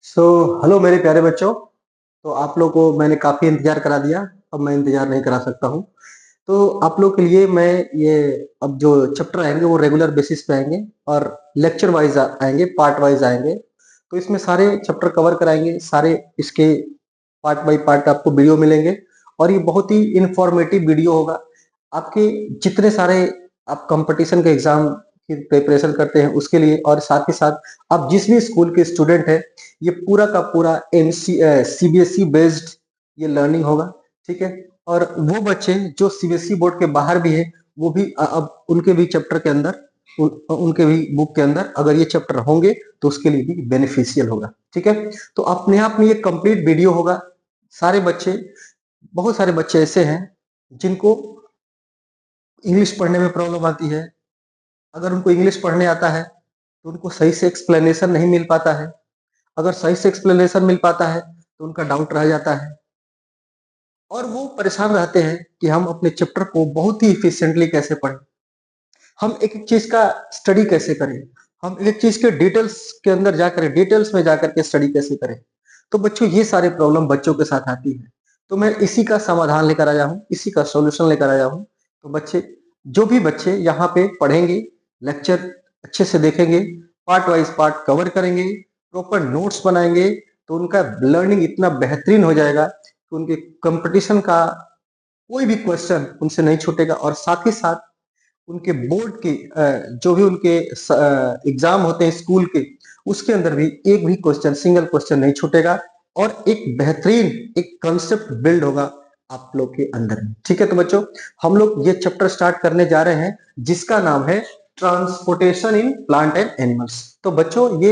So hello मेरे प्यारे बच्चों। तो आप लोग को मैंने काफ़ी इंतज़ार करा दिया। अब मैं इंतज़ार नहीं करा सकता हूँ। तो आप लोग के लिए मैं ये अब जो चैप्टर आएँगे वो रेगुलर बेसिस पे आएँगे और लेक्चर वाइज़ आएँगे, पार्ट वाइज़ आएँगे। तो इसमें सारे चैप्टर कवर कराएँगे, सारे इसके पार्ट बाय पार्ट आपको वीडियो मिलेंगे और ये बहुत ही इन्फॉर्मेटिव वीडियो होगा। आपके जितने सारे आप कॉम्पिटिशन के एग्ज़ाम की प्रिपरेशन करते हैं उसके लिए और साथ ही साथ आप जिस भी स्कूल के स्टूडेंट हैं, ये पूरा का पूरा सीबीएसई बेस्ड ये लर्निंग होगा, ठीक है? और वो बच्चे जो सीबीएसई बोर्ड के बाहर भी हैं, वो भी अब उनके भी चैप्टर के अंदर उनके भी बुक के अंदर अगर ये चैप्टर होंगे तो उसके लिए भी बेनिफिशियल होगा, ठीक है? तो अपने आप में ये कंप्लीट वीडियो होगा। सारे बच्चे बहुत सारे बच्चे ऐसे हैं जिनको इंग्लिश पढ़ने में प्रॉब्लम आती है। अगर उनको इंग्लिश पढ़ने आता है, तो उनको सही से एक्सप्लेनेशन नहीं मिल पाता है। अगर सही से एक्सप्लेनेशन मिल पाता है, तो उनका डाउट रह जाता है और वो परेशान रहते हैं कि हम अपने चैप्टर को बहुत ही एफिशिएंटली कैसे पढ़ें। हम एक-एक चीज़ का स्टडी कैसे करें? हम एक चीज़ के डिटेल्स में जाकर के स्टडी कैसे करें? तो बच्चों ये सारे प्रॉब्लम बच्चों के साथ आती है। तो मैं इसी का समाधान लेकर आया हूँ, इसी का सॉल्यूशन लेकर आया हूँ। तो बच्चे जो भी बच्चे यहाँ पे पढ़ेंगे, लेक्चर अच्छे से देखेंगे, पार्ट वाइज़ पार्ट कवर करेंगे, प्रॉपर नोट्स बनाएँगे, तो उनका लर्निंग इतना बेहतरीन हो जाएगा कि उनके कॉम्पिटिशन का कोई भी क्वेश्चन उनसे नहीं छूटेगा और साथ ही साथ उनके बोर्ड के जो भी उनके एग्जाम होते हैं स्कूल के, उसके अंदर भी एक भी क्वेश्चन सिंगल क्वेश्चन नहीं छूटेगा और एक बेहतरीन एक कॉन्सेप्ट बिल्ड होगा आप लोग के अंदर में। ठीक है, तो बच्चों हम लोग ये चैप्टर स्टार्ट करने जा रहे हैं जिसका नाम है transportation in plant and animals. तो बच्चों ये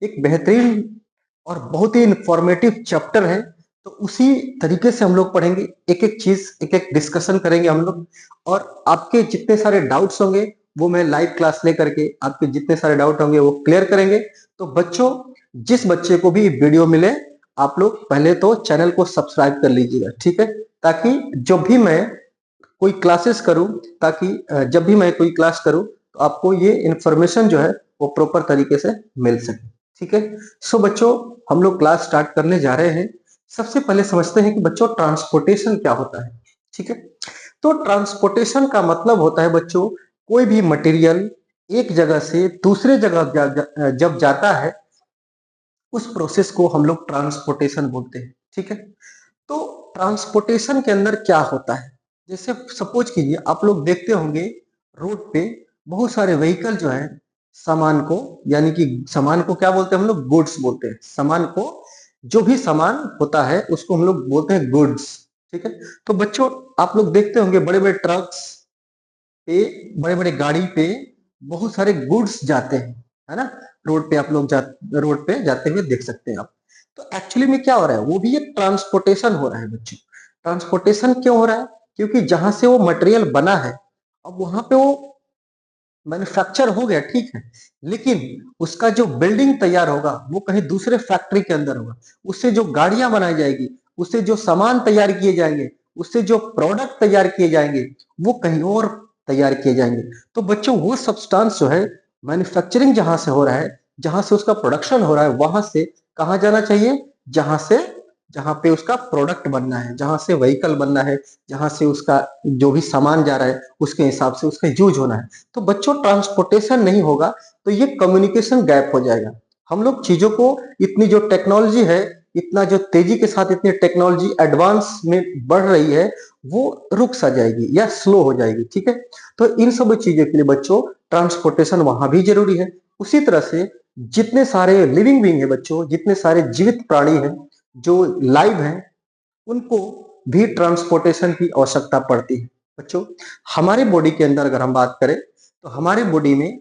एक बेहतरीन और बहुत ही इंफॉर्मेटिव चैप्टर है। तो उसी तरीके से हम लोग पढ़ेंगे, एक एक चीज एक एक डिस्कशन करेंगे हम लोग और आपके जितने सारे डाउट्स होंगे वो मैं लाइव क्लास लेकर के आपके जितने सारे डाउट होंगे वो क्लियर करेंगे। तो बच्चों जिस बच्चे को भी वीडियो मिले आप लोग पहले तो चैनल को सब्सक्राइब कर लीजिएगा, ठीक है? ताकि जब भी मैं कोई क्लासेस करूं ताकि जब भी मैं कोई क्लास करूं तो आपको ये इंफॉर्मेशन जो है वो प्रॉपर तरीके से मिल सके, ठीक है? सो बच्चों हम लोग क्लास स्टार्ट करने जा रहे हैं। सबसे पहले समझते हैं कि बच्चों ट्रांसपोर्टेशन क्या होता है, ठीक है? तो ट्रांसपोर्टेशन का मतलब होता है बच्चों कोई भी मटेरियल एक जगह से दूसरे जगह जब जाता है उस प्रोसेस को हम लोग ट्रांसपोर्टेशन बोलते हैं, ठीक है? तो ट्रांसपोर्टेशन के अंदर क्या होता है? जैसे सपोज कीजिए आप लोग देखते होंगे रोड पे बहुत सारे व्हीकल जो है सामान को यानी कि सामान को क्या बोलते हैं हम लोग गुड्स बोलते हैं। सामान को जो भी सामान होता है उसको हम लोग बोलते हैं गुड्स, ठीक है? तो बच्चों आप लोग देखते होंगे बड़े-बड़े ट्रक्स पे बड़े-बड़े गाड़ी पे बहुत सारे गुड्स जाते हैं, है ना? रोड पे आप लोग रोड पे जाते हुए देख सकते हैं आप। तो एक्चुअली में क्या हो रहा है? वो भी एक ट्रांसपोर्टेशन हो रहा है बच्चों। ट्रांसपोर्टेशन क्यों हो रहा है? क्योंकि जहाँ से वो मटेरियल बना है, अब वहाँ पे वो मैन्युफैक्चर हो गया, ठीक है, लेकिन उसका जो बिल्डिंग तैयार होगा वो कहीं दूसरे फैक्ट्री के अंदर होगा। उससे जो गाड़ियां बनाई जाएगी, उससे जो सामान तैयार किए जाएंगे, उससे जो प्रोडक्ट तैयार किए जाएंगे वो कहीं और तैयार किए जाएंगे। तो बच्चों वो सब्सटेंस जो है मैन्युफैक्चरिंग जहां से हो रहा है, जहां से उसका प्रोडक्शन हो रहा है वहां से कहाँ जाना चाहिए? जहां से जहां पे उसका प्रोडक्ट बनना है, जहां से व्हीकल बनना है, जहां से उसका जो भी सामान जा रहा है उसके हिसाब से उसका यूज होना है। तो बच्चों ट्रांसपोर्टेशन नहीं होगा तो ये कम्युनिकेशन गैप हो जाएगा। हम लोग चीजों को इतनी जो टेक्नोलॉजी है, इतना जो तेजी के साथ इतनी टेक्नोलॉजी एडवांस में बढ़ रही है, वो रुक सा जाएगी या स्लो हो जाएगी, ठीक है? तो इन सब चीजों के लिए बच्चों ट्रांसपोर्टेशन वहां भी जरूरी है। उसी तरह से जितने सारे लिविंग बीइंग है बच्चों, जितने सारे जीवित प्राणी हैं जो लाइव हैं, उनको भी ट्रांसपोर्टेशन की आवश्यकता पड़ती है। बच्चों हमारे बॉडी के अंदर अगर हम बात करें तो हमारे बॉडी में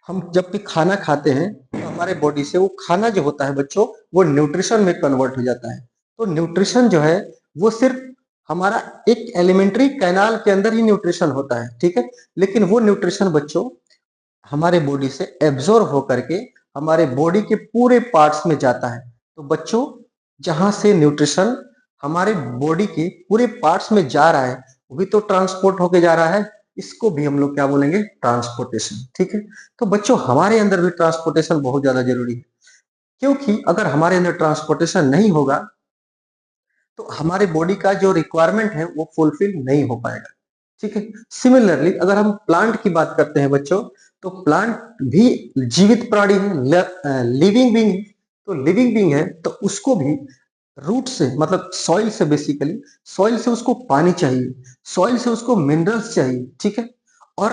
हम जब भी खाना खाते हैं तो हमारे बॉडी से वो खाना जो होता है बच्चों वो न्यूट्रिशन में कन्वर्ट हो जाता है। तो न्यूट्रिशन जो है वो सिर्फ हमारा एक एलिमेंट्री कैनाल के अंदर ही न्यूट्रिशन होता है, ठीक है? लेकिन वो न्यूट्रिशन बच्चों हमारे बॉडी से एब्जॉर्ब होकर के हमारे बॉडी के पूरे पार्ट्स में जाता है। तो बच्चों जहां से न्यूट्रिशन हमारे बॉडी के पूरे पार्ट्स में जा रहा है वो भी तो ट्रांसपोर्ट होके जा रहा है। इसको भी हम लोग क्या बोलेंगे? ट्रांसपोर्टेशन, ठीक है? तो बच्चों हमारे अंदर भी ट्रांसपोर्टेशन बहुत ज्यादा जरूरी है। क्योंकि अगर हमारे अंदर ट्रांसपोर्टेशन नहीं होगा तो हमारे बॉडी का जो रिक्वायरमेंट है वो फुलफिल नहीं हो पाएगा। ठीक है। सिमिलरली अगर हम प्लांट की बात करते हैं बच्चों, तो प्लांट भी जीवित प्राणी है, लिविंग बीइंग है। तो लिविंग बीइंग है तो उसको भी रूट से मतलब सॉइल से, बेसिकली सॉइल से उसको पानी चाहिए, सॉइल से उसको मिनरल्स चाहिए। ठीक है। और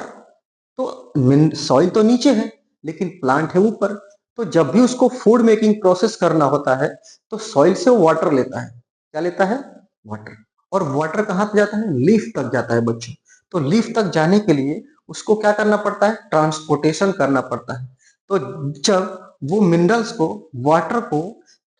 तो सॉइल तो नीचे है लेकिन प्लांट है ऊपर। तो जब भी उसको फूड मेकिंग प्रोसेस करना होता है तो सॉइल से वाटर लेता है। क्या लेता है? वाटर। और वाटर कहाँ तक जाता है? लीफ तक जाता है बच्चों। तो लीफ तक जाने के लिए उसको क्या करना पड़ता है? ट्रांसपोर्टेशन करना पड़ता है। तो जब वो मिनरल्स को, वाटर को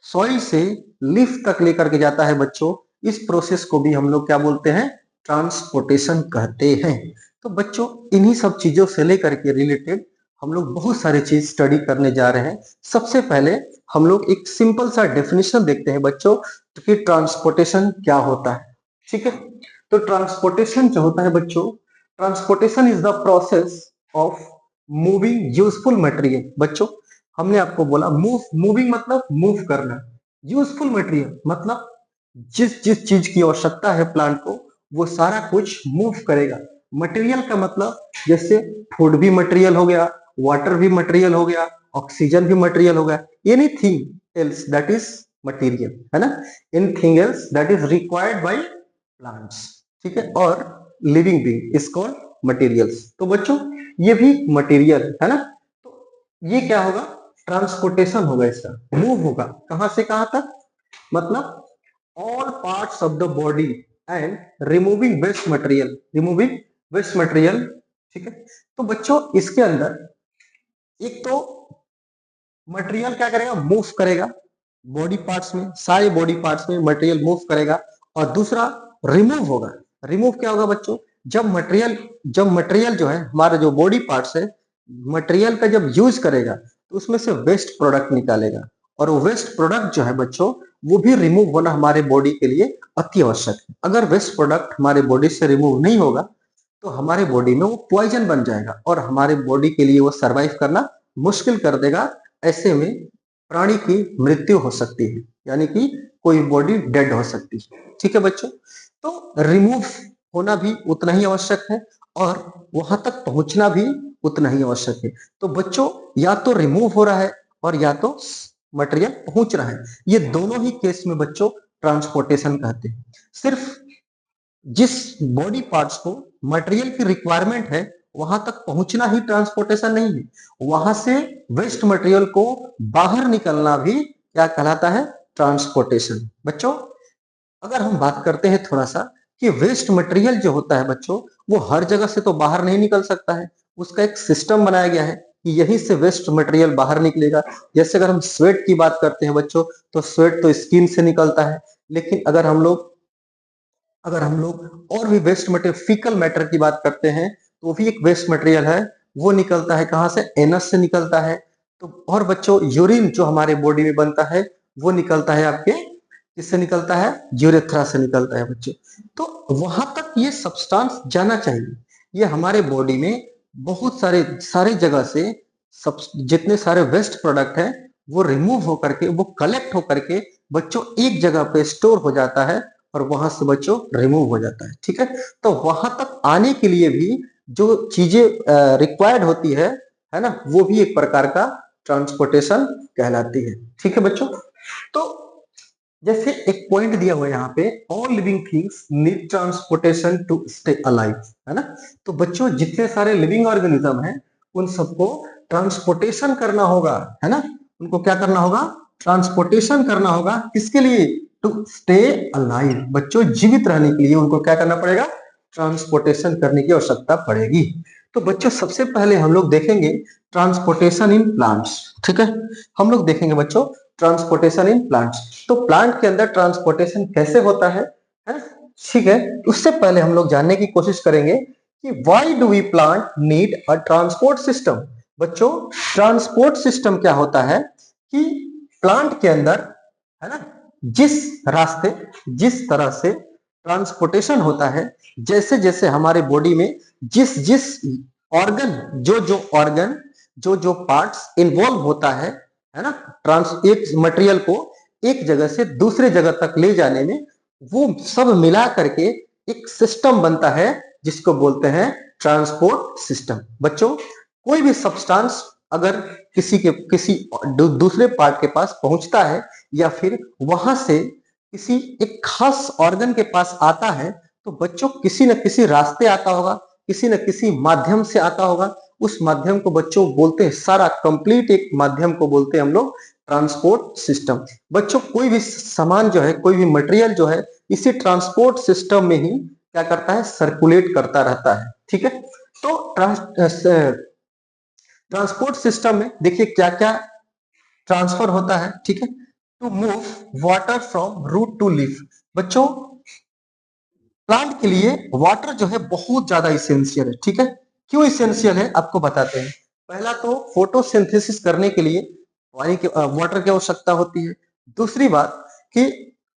सॉइल से लीफ तक लेकर के जाता है बच्चों, इस प्रोसेस को भी हम लोग क्या बोलते हैं? ट्रांसपोर्टेशन कहते हैं। तो बच्चों इन्हीं सब चीजों से लेकर के रिलेटेड हम लोग बहुत सारे चीज स्टडी करने जा रहे हैं। सबसे पहले हम लोग एक सिंपल सा डेफिनेशन देखते हैं बच्चों कि ट्रांसपोर्टेशन क्या होता है। ठीक है। तो ट्रांसपोर्टेशन जो होता है बच्चों, transportation is the process of moving useful material. बच्चों हमने आपको बोला मूविंग मतलब मूव करना, यूजफुल मटेरियल मतलब जिस जिस चीज की आवश्यकता है प्लांट को वो सारा कुछ मूव करेगा। मटेरियल का मतलब जैसे फूड भी मटेरियल हो गया, वाटर भी मटेरियल हो गया, ऑक्सीजन भी मटेरियल हो गया, anything else that is material, है ना। Anything else that is required by plants. ठीक है। और living being is called materials. तो बच्चों ये भी मटेरियल है ना। तो ये क्या होगा? ट्रांसपोर्टेशन होगा, इसका मूव होगा कहां से कहां तक, मतलब all parts of the body and removing waste material, removing waste material। ठीक है। तो बच्चों इसके अंदर एक तो मटेरियल क्या करेगा? मूव करेगा बॉडी पार्ट्स में, सारे बॉडी पार्ट्स में मटेरियल मूव करेगा। और दूसरा रिमूव होगा। रिमूव क्या होगा बच्चों? जब मटेरियल जो है हमारे जो बॉडी पार्ट्स है, मटेरियल का जब यूज करेगा तो उसमें से वेस्ट प्रोडक्ट निकालेगा। और वो वेस्ट प्रोडक्ट जो है बच्चों वो भी रिमूव होना हमारे बॉडी के लिए अति आवश्यक है। अगर वेस्ट प्रोडक्ट हमारे बॉडी से रिमूव नहीं होगा तो हमारे बॉडी में वो पॉइजन बन जाएगा और हमारे बॉडी के लिए वो सरवाइव करना मुश्किल कर देगा। ऐसे में प्राणी की मृत्यु हो सकती है, यानी कि कोई बॉडी डेड हो सकती है। ठीक है बच्चों। तो रिमूव होना भी उतना ही आवश्यक है और वहां तक पहुंचना भी उतना ही आवश्यक है। तो बच्चों या तो रिमूव हो रहा है और या तो मटेरियल पहुंच रहा है। ये दोनों ही केस में बच्चों ट्रांसपोर्टेशन कहते हैं। सिर्फ जिस बॉडी पार्ट्स को मटेरियल की रिक्वायरमेंट है वहां तक पहुंचना ही ट्रांसपोर्टेशन नहीं है, वहां से वेस्ट मटेरियल को बाहर निकलना भी क्या कहलाता है? ट्रांसपोर्टेशन। बच्चों अगर हम बात करते हैं थोड़ा सा कि वेस्ट मटेरियल जो होता है बच्चों वो हर जगह से तो बाहर नहीं निकल सकता है। उसका एक सिस्टम बनाया गया है कि यहीं से वेस्ट मटेरियल बाहर निकलेगा। जैसे अगर हम स्वेट की बात करते हैं बच्चों, तो स्वेट तो स्किन से निकलता है। लेकिन अगर हम लोग और भी वेस्ट मटेरियल, फीकल मैटर की बात करते हैं तो वो भी एक वेस्ट मटेरियल है। वो निकलता है कहाँ से? एनस से निकलता है। तो और बच्चों यूरिन जो हमारे बॉडी में बनता है वो निकलता है आपके, किससे निकल्ता है? यूरेथ्रा से निकलता है बच्चों। तो वहां तक ये सब्सटेंस जाना चाहिए। ये हमारे बॉडी में बहुत सारे सारे जगह से सब जितने सारे वेस्ट प्रोडक्ट है वो रिमूव होकर के, वो कलेक्ट होकर के बच्चों एक जगह पे स्टोर हो जाता है और वहां से बच्चों रिमूव हो जाता है। ठीक है। तो वहां तक आने के लिए भी जो चीजें रिक्वायर्ड होती है ना, वो भी एक प्रकार का ट्रांसपोर्टेशन कहलाती है। ठीक है बच्चों। तो जैसे एक पॉइंट दिया हुआ है यहाँ पे, all living things need transportation to stay alive, है ना। तो बच्चों जितने सारे लिविंग ऑर्गेनिज्म हैं उन सबको ट्रांसपोर्टेशन करना होगा, है ना। उनको क्या करना होगा? ट्रांसपोर्टेशन करना होगा। किसके लिए? To stay alive. बच्चों जीवित रहने के लिए उनको क्या करना पड़ेगा? ट्रांसपोर्टेशन करने की आवश्यकता पड़ेगी। तो बच्चों सबसे पहले हम लोग देखेंगे ट्रांसपोर्टेशन इन प्लांट्स। ठीक है। हम लोग देखेंगे बच्चों ट्रांसपोर्टेशन इन प्लांट्स। तो प्लांट के अंदर ट्रांसपोर्टेशन कैसे होता है? ठीक है। उससे पहले हम लोग जानने की कोशिश करेंगे कि why do we plant need a transport system. बच्चों ट्रांसपोर्ट सिस्टम क्या होता है कि प्लांट के अंदर, है ना, जिस रास्ते, जिस तरह से ट्रांसपोर्टेशन होता है, जैसे जैसे हमारे बॉडी में जिस जिस ऑर्गन, जो जो ऑर्गन, जो जो पार्ट्स इन्वॉल्व होता है है ना, एक मटेरियल को एक जगह से दूसरे जगह तक ले जाने में वो सब मिला करके एक सिस्टम बनता है जिसको बोलते हैं ट्रांसपोर्ट सिस्टम। बच्चों, कोई भी सब्सटेंस अगर किसी दूसरे पार्ट के पास पहुंचता है या फिर वहां से किसी एक खास ऑर्गन के पास आता है, तो बच्चों किसी न किसी रास्ते आता होगा, किसी न किसी माध्यम से आता होगा। उस माध्यम को बच्चों बोलते हैं, सारा कंप्लीट एक माध्यम को बोलते हैं हम लोग ट्रांसपोर्ट सिस्टम। बच्चों, कोई भी सामान जो है, कोई भी मटेरियल जो है, इसी ट्रांसपोर्ट सिस्टम में ही क्या करता है, सर्कुलेट करता रहता है। ठीक है, तो ट्रांसपोर्ट सिस्टम में देखिए क्या क्या ट्रांसफर होता है। ठीक है, to move water from root to leaf. बच्चों, प्लांट के लिए वाटर जो है बहुत ज्यादा इसेंशियल है। ठीक है, क्यों इसेंशियल है आपको बताते हैं। पहला तो फोटोसिंथेसिस करने के लिए पानी के वाटर की आवश्यकता होती है। दूसरी बात कि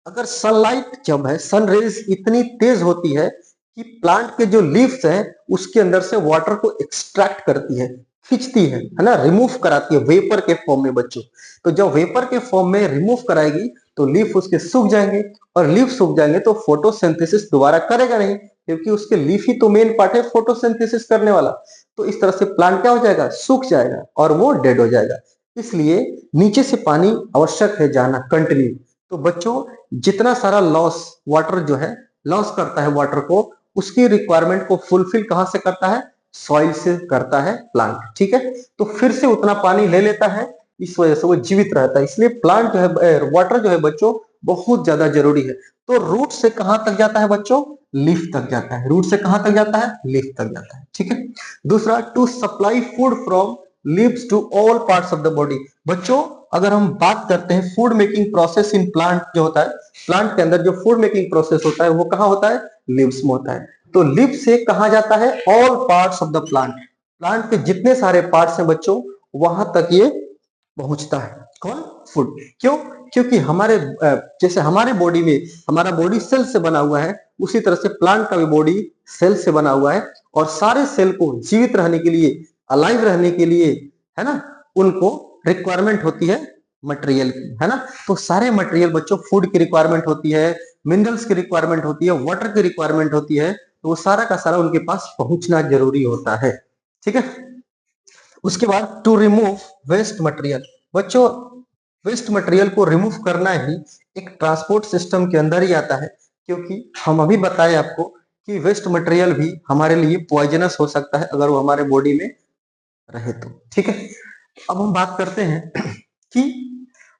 अगर सनलाइट जब है, सन रेज इतनी तेज होती है कि प्लांट के जो लीव्स हैं उसके अंदर से वाटर को एक्सट्रैक्ट करती है, खींचती है ना, रिमूव कराती है वेपर के फॉर्म में। बच्चों, तो जब वेपर के फॉर्म में रिमूव कराएगी तो लीफ उसके सूख जाएंगे, और लीफ सूख जाएंगे तो फोटोसिंथेसिस दोबारा करेगा नहीं, क्योंकि उसके लीफ ही तो मेन पार्ट है फोटोसिंथेसिस करने वाला। तो इस तरह से प्लांट क्या हो जाएगा, सूख जाएगा और वो डेड हो जाएगा। इसलिए नीचे से पानी आवश्यक है जाना कंटिन्यू। तो बच्चों, जितना सारा लॉस वाटर जो है लॉस करता है वाटर को, उसकी रिक्वायरमेंट को फुलफिल कहां से करता है, सॉइल से करता है प्लांट। ठीक है, तो फिर से उतना पानी ले लेता है, इस वजह से वो जीवित रहता है। इसलिए प्लांट जो है, वाटर जो है बच्चों बहुत ज्यादा जरूरी है। तो रूट से कहां तक जाता है बच्चों, लीफ तक जाता है। रूट से कहां तक जाता है, लीफ तक जाता है। ठीक है, दूसरा, to supply food from leaves to all parts of the body. बच्चों, अगर हम बात करते हैं food making process in plant जो होता है, प्लांट के अंदर जो फूड मेकिंग प्रोसेस होता है वो कहां होता है, लीव्स में होता है। तो लीफ से कहां जाता है, all parts of the plant. Plant के जितने सारे पार्ट्स हैं बच्चों, वहां तक ये पहुंचता है। कौन, फूड। क्यों, क्योंकि हमारे जैसे हमारे बॉडी में हमारा बॉडी सेल से बना हुआ है, उसी तरह से प्लांट का भी बॉडी सेल से बना हुआ है। और सारे सेल को जीवित रहने के लिए, अलाइव रहने के लिए, है ना, उनको रिक्वायरमेंट होती है मटेरियल की, है ना। तो सारे मटेरियल बच्चों, फूड की रिक्वायरमेंट होती है, मिनरल्स की रिक्वायरमेंट होती है, वाटर की रिक्वायरमेंट होती है, तो वो सारा का सारा उनके पास पहुंचना जरूरी होता है। ठीक है, उसके बाद टू रिमूव वेस्ट मटेरियल। बच्चों, वेस्ट मटेरियल को रिमूव करना ही एक ट्रांसपोर्ट सिस्टम के अंदर ही आता है, क्योंकि हम अभी बताए आपको कि वेस्ट मटेरियल भी हमारे लिए पॉइजनस हो सकता है अगर वो हमारे बॉडी में रहे तो। ठीक है, अब हम बात करते हैं कि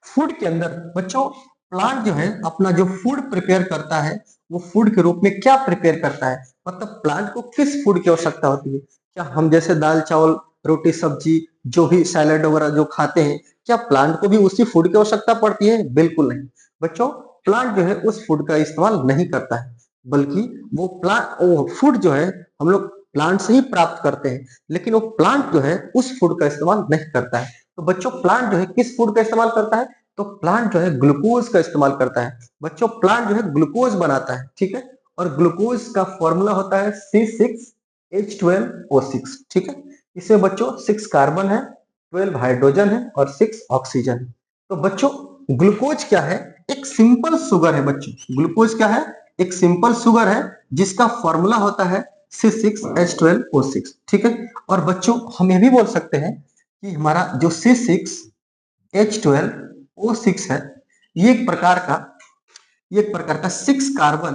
फूड के अंदर बच्चों, प्लांट जो है अपना जो फूड प्रिपेयर करता है, वो फूड के रूप में क्या प्रिपेयर करता है, मतलब प्लांट को किस फूड की आवश्यकता होती है। क्या हम जैसे दाल चावल रोटी सब्जी जो भी सैलड वगैरह जो खाते हैं, क्या प्लांट को भी उसी फूड की आवश्यकता पड़ती है, बिल्कुल नहीं। बच्चों, प्लांट जो है उस फूड का इस्तेमाल नहीं करता है, बल्कि वो फूड जो है हम लोग प्लांट से ही प्राप्त करते हैं, लेकिन वो प्लांट जो है उस फूड का इस्तेमाल नहीं करता है। तो बच्चों, प्लांट जो है किस फूड का इस्तेमाल करता है, तो प्लांट जो है ग्लूकोज का इस्तेमाल करता है। बच्चों, प्लांट जो है ग्लूकोज बनाता है। ठीक है, और ग्लूकोज का फॉर्मूला होता है C6H12O6। ठीक है, इसमें बच्चों 6 कार्बन है, 12 हाइड्रोजन है और 6 ऑक्सीजन है। तो बच्चों, ग्लूकोज क्या है, एक सिंपल शुगर है। बच्चों, ग्लूकोज क्या है, एक सिंपल शुगर है जिसका फॉर्मूला होता है C6H12O6। ठीक है, और बच्चों हम ये भी बोल सकते हैं कि हमारा जो C6H12O6 है, ये एक प्रकार का 6 कार्बन,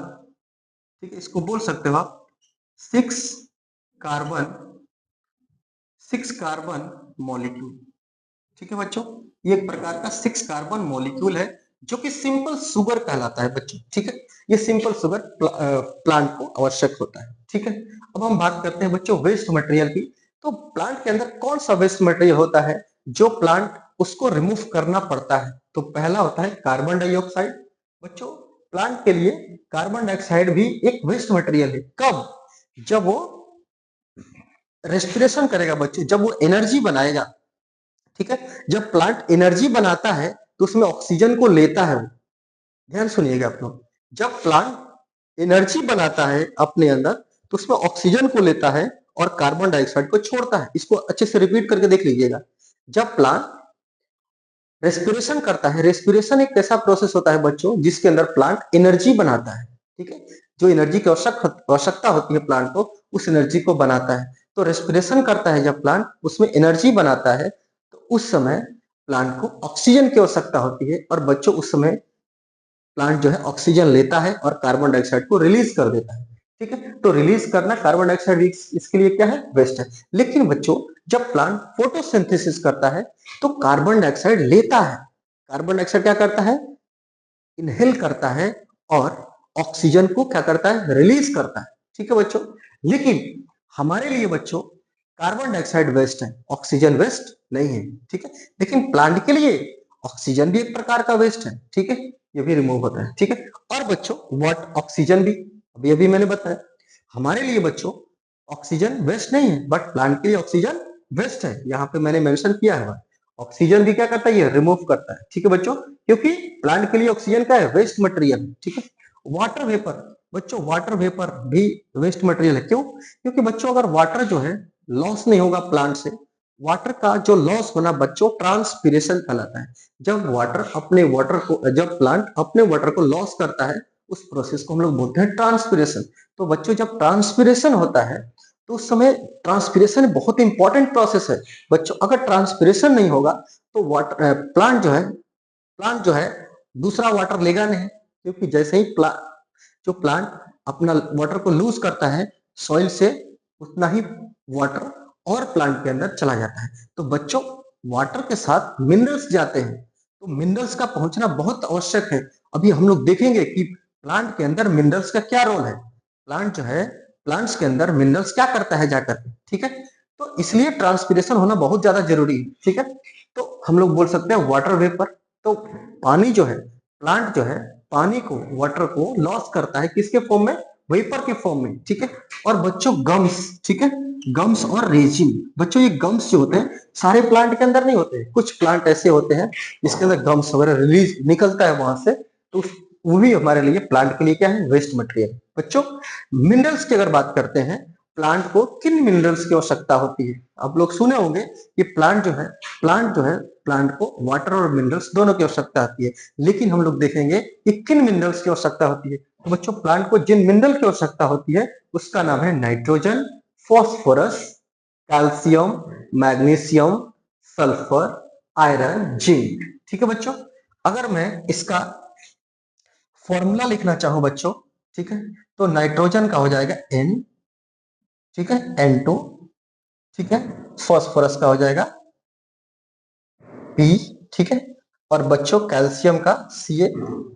ठीक है, इसको बोल सकते हो आप 6 कार्बन 6 कार्बन मॉलिक्यूल। ठीक है बच्चों, ये एक प्रकार का 6 कार्बन मॉलिक्यूल है जो कि सिंपल शुगर कहलाता है बच्चों। ठीक है, ये सिंपल शुगर प्लांट को आवश्यक होता है। ठीक है, अब हम बात करते हैं बच्चों वेस्ट मटेरियल की। तो प्लांट के अंदर कौन सा वेस्ट मटेरियल होता है जो प्लांट उसको रिमूव करना पड़ता है, तो पहला होता है कार्बन डाइऑक्साइड। बच्चों, प्लांट के लिए कार्बन डाइऑक्साइड भी एक वेस्ट मटेरियल है। कब, जब वो रेस्पिरेशन करेगा बच्चों, जब वो एनर्जी बनाएगा। ठीक है, जब प्लांट एनर्जी बनाता है तो उसमें ऑक्सीजन को लेता है वो। ध्यान सुनिएगा आप लोग, जब प्लांट एनर्जी बनाता है अपने अंदर तो उसमें ऑक्सीजन को लेता है और कार्बन डाइऑक्साइड को छोड़ता है। इसको अच्छे से रिपीट करके देख लीजिएगा। जब प्लांट रेस्पिरेशन करता है। रेस्पिरेशन एक ऐसा प्रोसेस होता है बच्चों जिसके अंदर प्लांट एनर्जी बनाता है, ठीक है। जो एनर्जी की आवश्यकता होती है प्लांट को, उस एनर्जी को बनाता है। तो रेस्पिरेशन करता है जब प्लांट, उसमें एनर्जी बनाता है, तो उस समय प्लांट को ऑक्सीजन की आवश्यकता होती है, और बच्चों उस समय प्लांट जो है ऑक्सीजन लेता है और कार्बन डाइऑक्साइड को रिलीज कर देता है, ठीक है। तो रिलीज करना कार्बन डाइऑक्साइड इसके लिए क्या है, वेस्ट है। लेकिन बच्चों जब प्लांट फोटोसिंथेसिस करता है तो कार्बन डाइऑक्साइड लेता है। कार्बन डाइऑक्साइड क्या करता है, इनहेल करता है, और ऑक्सीजन को क्या करता है, रिलीज करता है, ठीक है बच्चों। लेकिन हमारे लिए बच्चों कार्बन डाइऑक्साइड वेस्ट है, ऑक्सीजन वेस्ट नहीं है, ठीक है। लेकिन प्लांट के लिए ऑक्सीजन भी एक प्रकार का वेस्ट है, ठीक है, ये भी रिमूव होता है, ठीक है। और बच्चों व्हाट ऑक्सीजन भी अभी अभी मैंने बताया, हमारे लिए बच्चों ऑक्सीजन वेस्ट नहीं है, बट प्लांट के लिए ऑक्सीजन वेस्ट है। यहाँ पे मैंने मेंशन किया है, ऑक्सीजन भी क्या करता है, ये रिमूव करता है, ठीक है बच्चों। क्योंकि प्लांट के लिए ऑक्सीजन क्या है, वेस्ट मटेरियल, ठीक है। वाटर वेपर बच्चों, वाटर वेपर भी वेस्ट मटेरियल है। क्यों? क्योंकि बच्चों अगर वाटर जो है लॉस नहीं होगा प्लांट से, वाटर का जो लॉस होना बच्चों ट्रांसपीरेशन कहलाता है। जब प्लांट अपने वाटर को लॉस करता है, उस प्रोसेस को हम लोग बोलते हैं ट्रांसपीरेशन। तो बच्चों जब ट्रांसपीरेशन होता है तो उस समय, ट्रांसपीरेशन बहुत इंपॉर्टेंट प्रोसेस है बच्चों। अगर ट्रांसपीरेशन नहीं होगा तो वाटर प्लांट जो है दूसरा वाटर लेगा नहीं, क्योंकि जैसे ही जो प्लांट अपना वाटर को लूज करता है सॉइल से, उतना ही वाटर और प्लांट के अंदर चला जाता है। तो बच्चों वाटर के साथ मिनरल्स जाते हैं, तो मिनरल्स का पहुंचना बहुत आवश्यक है। अभी हम लोग देखेंगे कि प्लांट के अंदर मिनरल्स का क्या रोल है। प्लांट्स के अंदर मिनरल्स क्या करता है जाकर के, ठीक है। तो इसलिए ट्रांसपीरेशन होना बहुत ज्यादा जरूरी है, ठीक है। तो हम लोग बोल सकते हैं वाटर वेपर। तो पानी जो है, प्लांट जो है पानी को, वाटर को लॉस करता है किसके फॉर्म में, वेपर के फॉर्म में, ठीक है। और बच्चों गम्स, ठीक है, गम्स और रेजिन। बच्चों ये गम्स जो होते हैं सारे प्लांट के अंदर नहीं होते, कुछ प्लांट ऐसे होते हैं जिसके अंदर गम्स वगैरह रिलीज निकलता है वहां से, तो वो भी हमारे लिए, प्लांट के लिए क्या है, वेस्ट मटेरियल। बच्चों मिनरल्स की अगर बात करते हैं, प्लांट को किन मिनरल्स की आवश्यकता होती है। आप लोग सुने होंगे कि प्लांट को वाटर और मिनरल्स दोनों की आवश्यकता होती है। लेकिन हम लोग देखेंगे कि किन मिनरल्स की आवश्यकता होती है। तो बच्चों प्लांट को जिन मिनरल की आवश्यकता होती है उसका नाम है nitrogen, phosphorus, calcium, magnesium, sulphur, iron, zinc, ठीक है बच्चों। अगर मैं इसका फॉर्मूला लिखना चाहूं बच्चों, ठीक है, तो नाइट्रोजन का हो जाएगा N, ठीक है, N2, ठीक है। फॉस्फोरस का हो जाएगा P, ठीक है। और बच्चों कैल्शियम का Ca।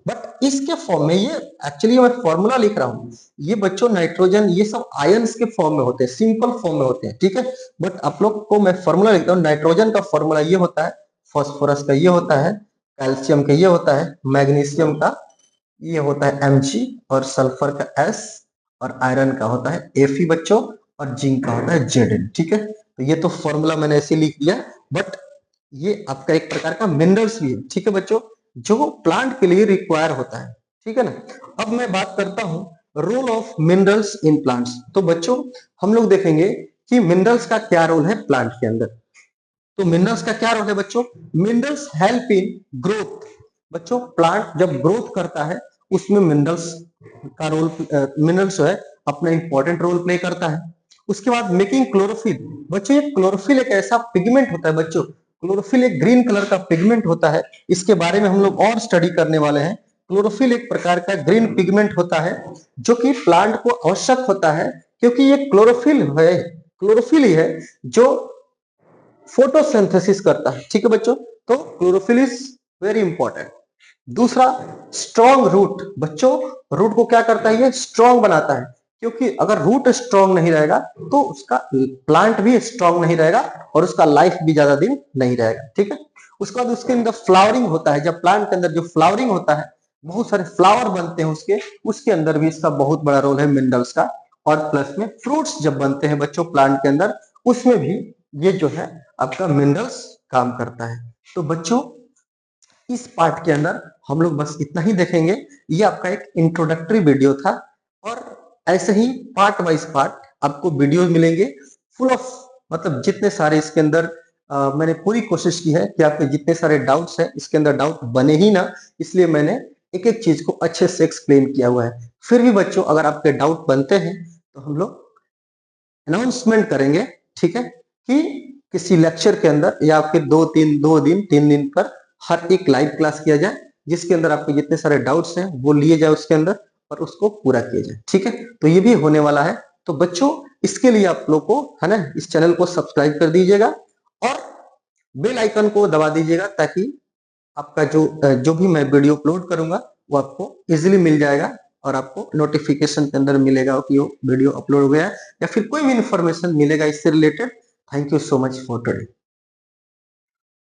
बट इसके फॉर्म में, ये एक्चुअली मैं फॉर्मूला लिख रहा हूं, ये बच्चों नाइट्रोजन ये सब आयंस के फॉर्म में होते हैं, सिंपल फॉर्म में होते हैं, ठीक है। बट आप लोग को मैं फॉर्मूला लिखता हूं, नाइट्रोजन का फॉर्मूला ये होता है, फॉस्फोरस का ये होता है, कैल्शियम का ये होता है, मैग्नीशियम का ये होता है Mg, और सल्फर का S, और आयरन का होता है Fe बच्चों, और जिंक का होता है Zn, ठीक है। तो ये तो फॉर्मूला मैंने ऐसे लिख दिया, बट ये आपका एक प्रकार का मिनरल्स भी है, ठीक है बच्चों, जो प्लांट के लिए रिक्वायर होता है, ठीक है ना। अब मैं बात करता हूं role of minerals in plants. तो बच्चों हम लोग देखेंगे कि मिनरल्स का क्या रोल है प्लांट के अंदर। तो मिनरल्स का क्या रोल है बच्चों, मिनरल्स हेल्प इन ग्रोथ। बच्चों प्लांट जब ग्रोथ करता है उसमें मिनरल्स का रोल, मिनरल्स जो है अपना इंपॉर्टेंट रोल प्ले करता है। उसके बाद मेकिंग क्लोरोफिल। बच्चों ये क्लोरोफिल एक ऐसा पिगमेंट होता है बच्चों, क्लोरोफिल एक ग्रीन कलर का पिगमेंट होता है, इसके बारे में हम लोग और स्टडी करने वाले हैं। क्लोरोफिल एक प्रकार का ग्रीन पिगमेंट होता है जो कि प्लांट को आवश्यक होता है, क्योंकि ये क्लोरोफिल ही है जो फोटोसिंथेसिस करता है, ठीक है बच्चों। तो क्लोरोफिल इज वेरी इंपॉर्टेंट। दूसरा स्ट्रॉन्ग रूट। बच्चों रूट को क्या करता है, ये स्ट्रॉन्ग बनाता है, क्योंकि अगर रूट स्ट्रॉन्ग नहीं रहेगा तो उसका प्लांट भी स्ट्रॉन्ग नहीं रहेगा और उसका लाइफ भी ज्यादा दिन नहीं रहेगा, ठीक है। उसके बाद उसके अंदर फ्लावरिंग होता है, जब प्लांट के अंदर जो फ्लावरिंग होता है, बहुत सारे फ्लावर बनते हैं उसके अंदर भी इसका बहुत बड़ा रोल है मिनरल्स का। और प्लस में फ्रूट्स जब बनते हैं बच्चों प्लांट के अंदर, उसमें भी ये जो है आपका मिनरल्स काम करता है। तो बच्चों इस पार्ट के अंदर हम लोग बस इतना ही देखेंगे, ये आपका एक इंट्रोडक्टरी वीडियो था। और ऐसे ही पार्ट वाइज पार्ट आपको वीडियो मिलेंगे, फुल ऑफ, मतलब जितने सारे इसके अंदर मैंने पूरी कोशिश की है कि आपके जितने सारे डाउट्स हैं इसके अंदर डाउट बने ही ना, इसलिए मैंने एक-एक चीज को अच्छे से एक्सप्लेन किया हुआ है। फिर भी बच्चों अगर आपके डाउट बनते हैं तो हम लोग अनाउंसमेंट करेंगे, ठीक है? कि किसी लेक्चर के अंदर या फिर 2 दिन 3 दिन पर हर एक लाइव क्लास किया जाए, जिसके अंदर आपके जितने सारे डाउट्स हैं वो लिए जाए उसके अंदर और उसको पूरा किया जाए, ठीक है? तो ये भी होने वाला है। तो बच्चों इसके लिए आप लोग को है ना इस चैनल को सब्सक्राइब कर दीजिएगा और बेल आइकन को दबा दीजिएगा ताकि आपका जो भी मैं वीडियो अपलोड करूंगा वो आपको इजीली मिल जाएगा और आपको नोटिफिकेशन के अंदर मिलेगा कि वो वीडियो अपलोड हो गया है या फिर कोई भी इंफॉर्मेशन मिलेगा इससे related. Thank you so much for today.